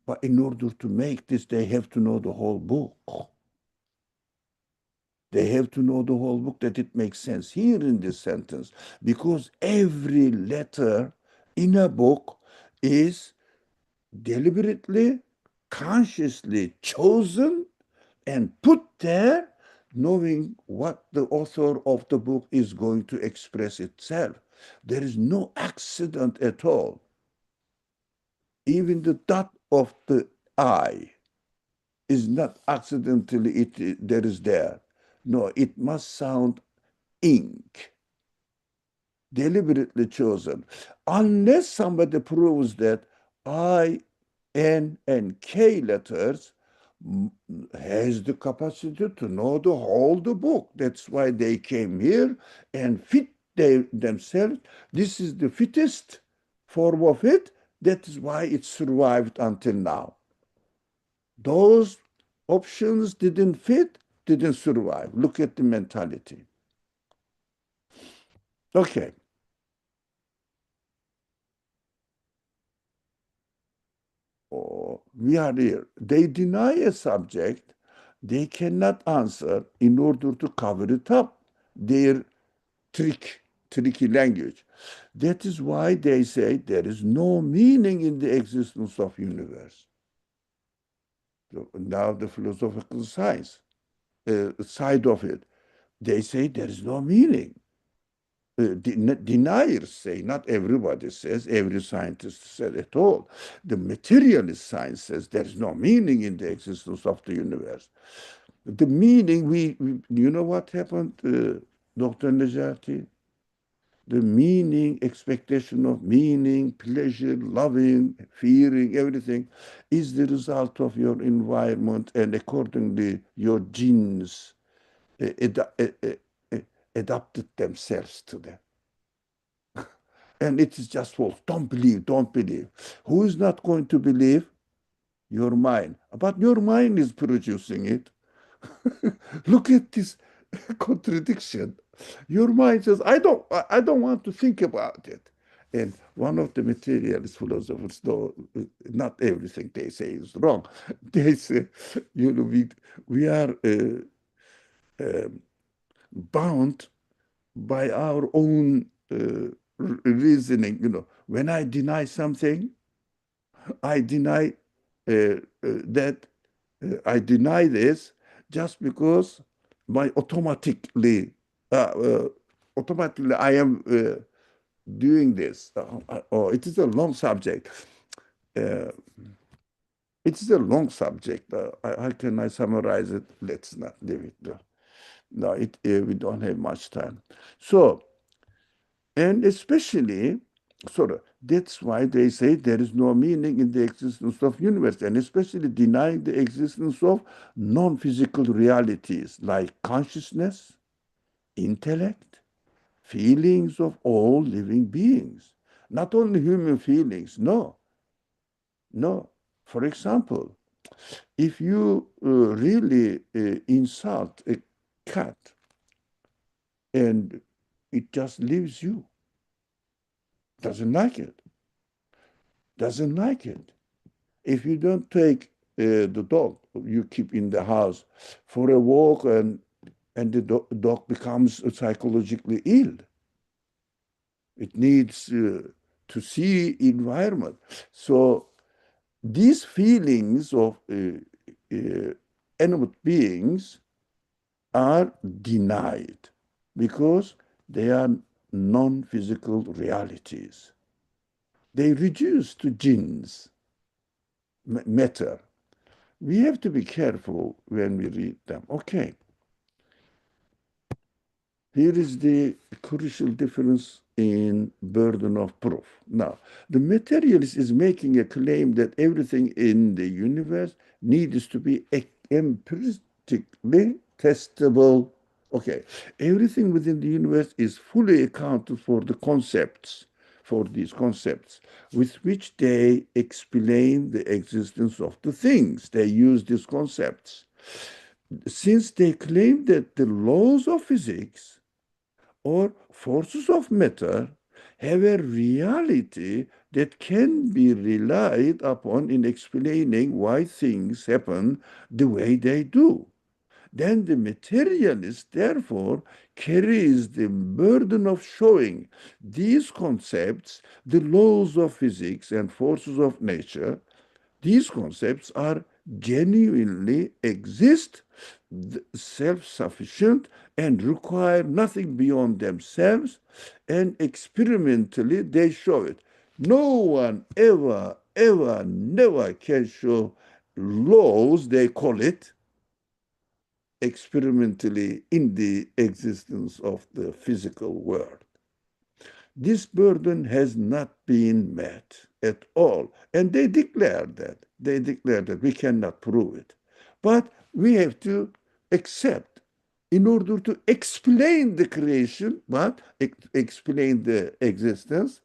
But in order to make this, they have to know the whole book. They have to know the whole book that it makes sense here in this sentence because every letter in a book is deliberately, consciously chosen and put there knowing what the author of the book is going to express itself. There is no accident at all. Even the dot of the I is not accidentally there is there. No, it must sound ink, deliberately chosen. Unless somebody proves that I, N, and K letters has the capacity to know the book. That's why they came here and fit themselves. This is the fittest form of it. That is why it survived until now. Those options didn't fit, didn't survive. Look at the mentality. Okay. Oh, we are here. They deny a subject they cannot answer in order to cover it up. Their tricky language. That is why they say there is no meaning in the existence of universe. So now the philosophical science side of it, they say there is no meaning. Deniers say, not everybody says, every scientist said at all. The materialist science says there is no meaning in the existence of the universe. The meaning, you know what happened, Dr. Najati? the meaning, expectation of meaning, pleasure, loving, fearing, everything is the result of your environment, and accordingly your genes adapted themselves to them. And it is just false. Don't believe, don't believe. Who is not going to believe? Your mind. But your mind is producing it. Look at this contradiction. Your mind says, I don't want to think about it. And one of the materialist philosophers, though not everything they say is wrong, they say, we are bound by our own reasoning. When I deny something, I deny that I deny this just because my automatically I am doing this. It is a long subject. Uh, it is a long subject. How can I summarize it? Let's not leave it there. No, we don't have much time. So, and especially, that's why they say there is no meaning in the existence of universe, and especially denying the existence of non-physical realities like consciousness, intellect, feelings of all living beings. Not only human feelings, no. For example, if you really insult a cat and it just leaves you, doesn't like it, doesn't like it. If you don't take the dog you keep in the house for a walk, and the dog becomes psychologically ill, it needs to see environment. So these feelings of animate beings are denied because they are non-physical realities. They reduce to genes, matter. We have to be careful when we read them. Okay. Here is the crucial difference in burden of proof. Now, the materialist is making a claim that everything in the universe needs to be empirically testable. Okay, everything within the universe is fully accounted for these concepts, with which they explain the existence of the things. They use these concepts. Since they claim that the laws of physics or forces of matter have a reality that can be relied upon in explaining why things happen the way they do, then the materialist therefore carries the burden of showing these concepts, the laws of physics and forces of nature, these concepts are genuinely exist, self-sufficient, and require nothing beyond themselves, and experimentally they show it. No one ever, never can show laws, they call it, experimentally in the existence of the physical world. This burden has not been met at all. And they declare that. They declare that we cannot prove it. But we have to accept in order to explain the creation, but explain the existence,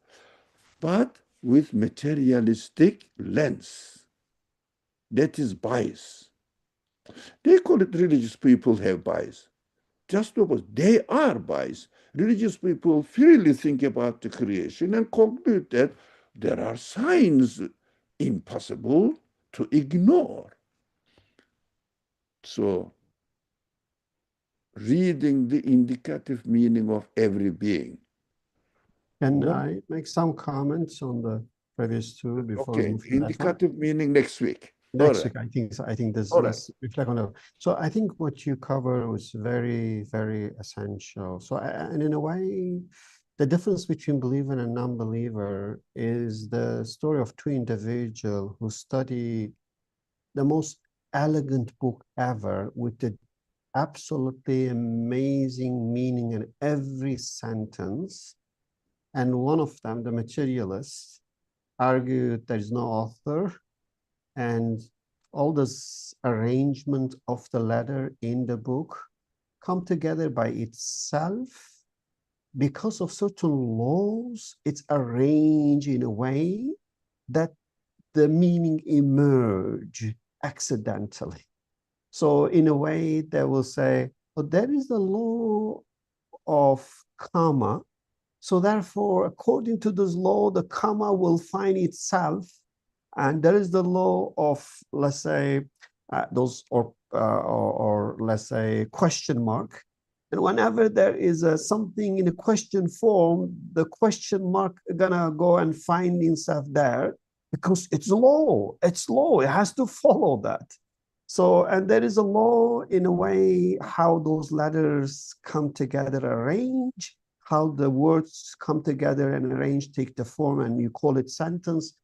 but with materialistic lens. That is bias. They call it religious people have bias. Just because they are biased. Religious people freely think about the creation and conclude that there are signs impossible to ignore. So, reading the indicative meaning of every being. Can I make some comments on the previous two before we Okay, move to that one? indicative meaning next week. Next week, I think. I think this. All right. Let's reflect on it. So I think what you cover was very, very essential. So and in a way, the difference between believer and non-believer is the story of two individuals who study the most elegant book ever with the absolutely amazing meaning in every sentence, and one of them, the materialists, argued there is no author, and all this arrangement of the letter in the book come together by itself because of certain laws. It's arranged in a way that the meaning emerge accidentally. So in a way, they will say, well, there is the law of comma. So therefore, according to this law, the comma will find itself. And there is the law of, let's say, or let's say question mark. And whenever there is something in a question form, the question mark gonna go and find itself there because it's law. It's law. It has to follow that. So, and there is a law in a way how those letters come together, arrange, how the words come together and arrange, take the form, and you call it sentence.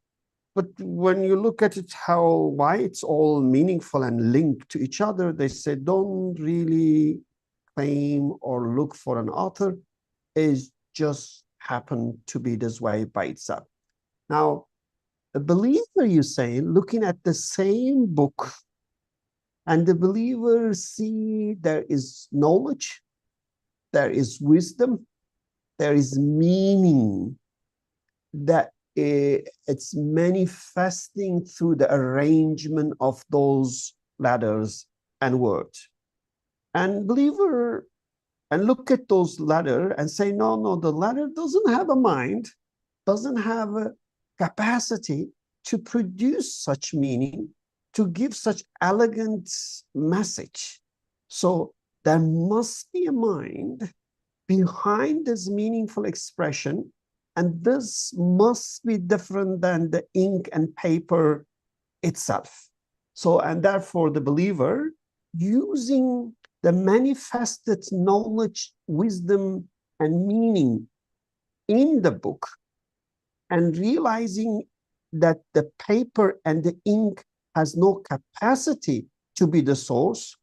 But when you look at it, why it's all meaningful and linked to each other, they say don't really claim or look for an author. It just happened to be this way by itself. Now, a believer, you say, looking at the same book, and the believer see there is knowledge, there is wisdom, there is meaning, that it's manifesting through the arrangement of those letters and words. And believer, and look at those letters and say, no, the letter doesn't have a mind, doesn't have a capacity to produce such meaning, to give such elegant message. So there must be a mind behind this meaningful expression, and this must be different than the ink and paper itself. So, and therefore the believer, using the manifested knowledge, wisdom, and meaning in the book, and realizing that the paper and the ink has no capacity to be the source,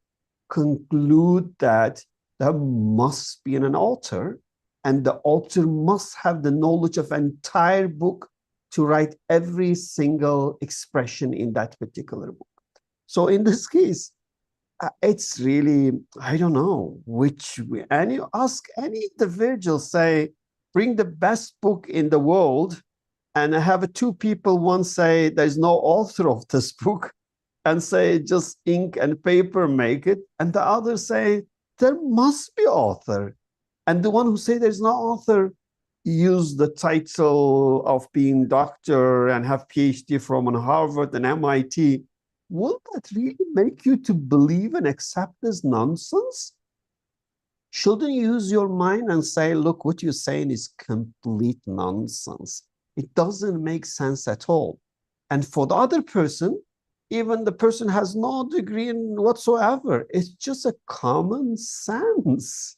conclude that there must be an author, and the author must have the knowledge of an entire book to write every single expression in that particular book. So in this case, it's really, I don't know, and you ask any individual, say, bring the best book in the world, and I have two people, one say there's no author of this book, and say just ink and paper make it, and the other say there must be author. And the one who say there's no author use the title of being doctor and have PhD from Harvard and MIT. Will that really make you to believe and accept this nonsense? Shouldn't you use your mind and say, look, what you're saying is complete nonsense. It doesn't make sense at all. And for the other person, even the person has no degree in whatsoever, it's just a common sense.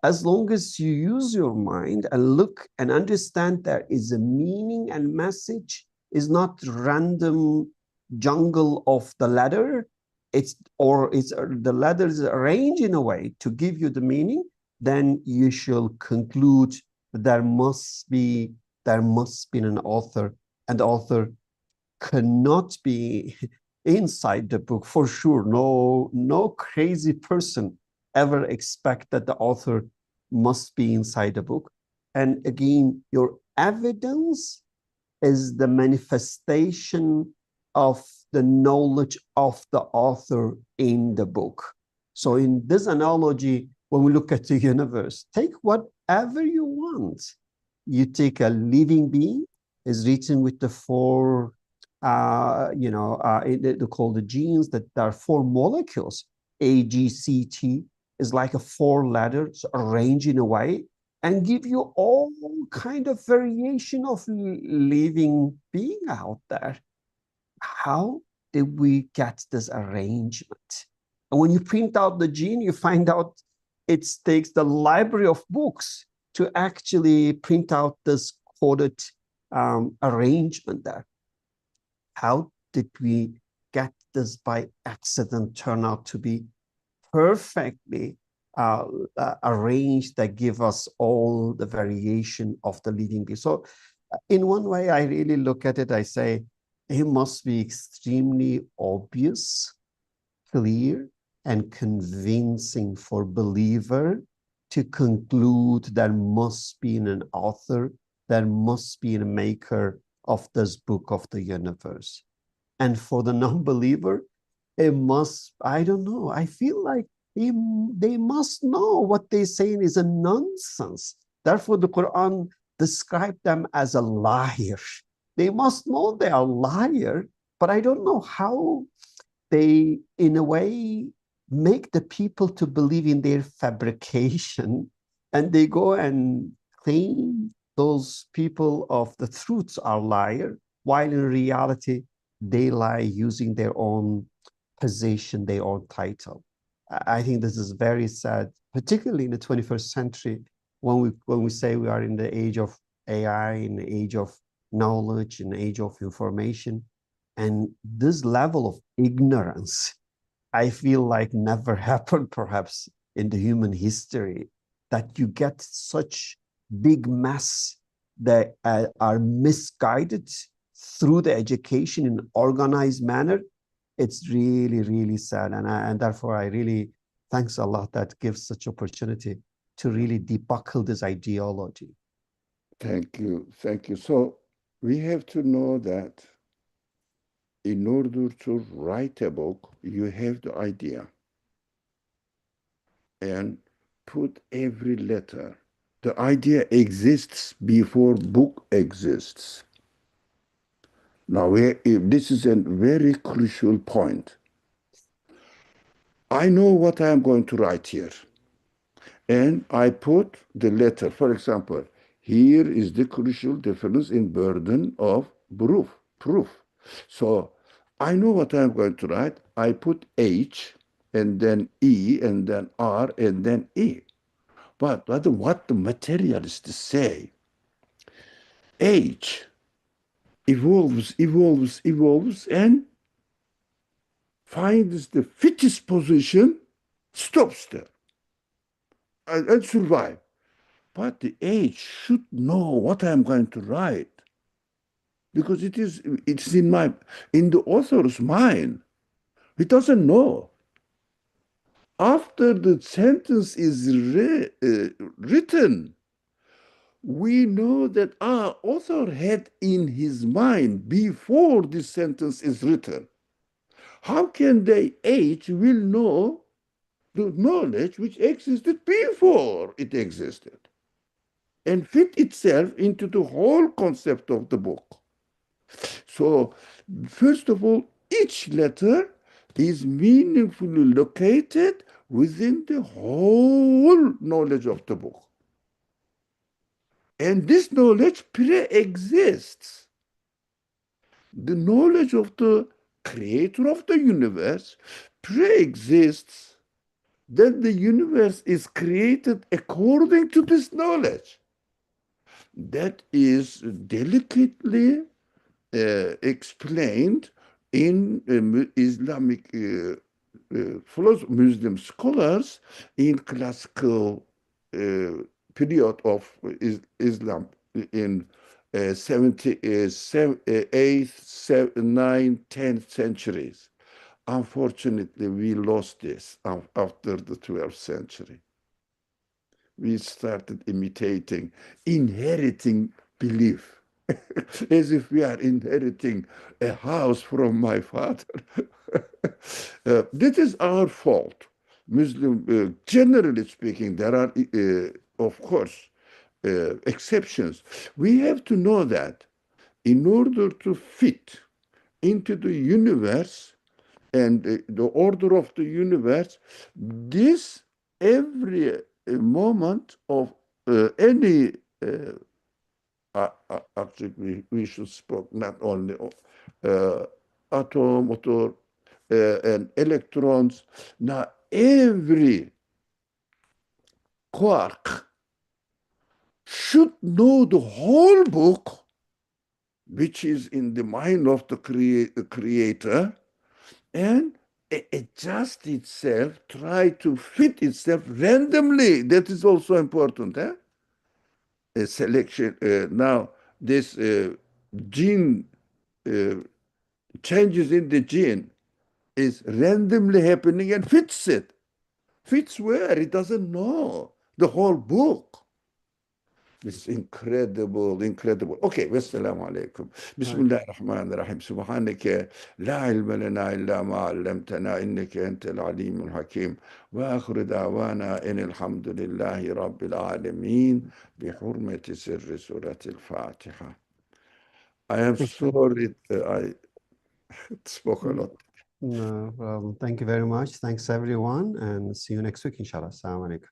As long as you use your mind and look and understand there is a meaning and message, is not random jungle of the letter, the letter is arranged in a way to give you the meaning, then you shall conclude there must be an author, and the author cannot be inside the book for sure. No crazy person ever expect that the author must be inside the book. And again, your evidence is the manifestation of the knowledge of the author in the book. So in this analogy, when we look at the universe, take whatever you want. You take a living being, is written with the four, they call the genes, that there are four molecules. A, G, C, T is like a four letters arranged in a way, and give you all kind of variation of living being out there. How did we get this arrangement? And when you print out the gene, you find out it takes the library of books to actually print out this coded arrangement there. How did we get this by accident turn out to be perfectly uh, arranged that give us all the variation of the leading being. So in one way, I really look at it, I say, it must be extremely obvious, clear, and convincing for believer to conclude there must be an author, there must be a maker of this book of the universe. And for the non-believer, it must, I don't know, I feel like they must know what they're saying is a nonsense. Therefore, the Quran described them as a liar. They must know they are liar, but I don't know how they, in a way, make the people to believe in their fabrication, and they go and claim those people of the truths are liar, while in reality, they lie using their own position, their own title. I think this is very sad, particularly in the 21st century, when we say we are in the age of AI, in the age of knowledge, in the age of information. And this level of ignorance, I feel like never happened perhaps in the human history, that you get such big mass that are misguided through the education in organized manner. It's really, really sad. And therefore, I really thanks a lot that gives such opportunity to really debuckle this ideology. Thank you. Thank you. So we have to know that in order to write a book, you have the idea and put every letter. The idea exists before book exists. Now, this is a very crucial point. I know what I am going to write here. And I put the letter, for example, here is the crucial difference in burden of proof. So I know what I'm going to write. I put H and then E and then R and then E. But what the materialists say, H evolves and finds the fittest position, stops there and survive. But the age should know what I'm going to write because it's in the author's mind. He doesn't know. After the sentence is written, we know that our author had in his mind before this sentence is written. How can the age will know the knowledge which existed before it existed and fit itself into the whole concept of the book? So, first of all, each letter is meaningfully located within the whole knowledge of the book. And this knowledge pre-exists. The knowledge of the creator of the universe pre-exists. Then the universe is created according to this knowledge. That is delicately explained in Islamic Muslim scholars in classical period of Islam in 8th, 9th, 10th centuries. Unfortunately, we lost this after the 12th century. We started imitating, inheriting belief, as if we are inheriting a house from my father. This is our fault. Muslim, generally speaking, there are, of course, exceptions. We have to know that in order to fit into the universe and the order of the universe, this every moment of any actually we should speak not only atom or and electrons. Now every quark should know the whole book, which is in the mind of the creator, and adjust itself, try to fit itself randomly. That is also important. A selection. Now, this gene uh, changes in the gene is randomly happening and fits it. Fits where? It doesn't know. The whole book. It's incredible, incredible. Okay, wassalamu alaikum. Bismillah ar-Rahman ar-Rahim. Subhanaka la ilma lana illa ma 'allamtana innaka antal alimul hakim. Wa akhiru da'wana in alhamdulillahi rabbil alamin bi hurmati sirri surat al-Fatiha. I am sorry I spoke a lot. No problem. Thank you very much. Thanks everyone, and see you next week, inshallah. Assalamu alaikum.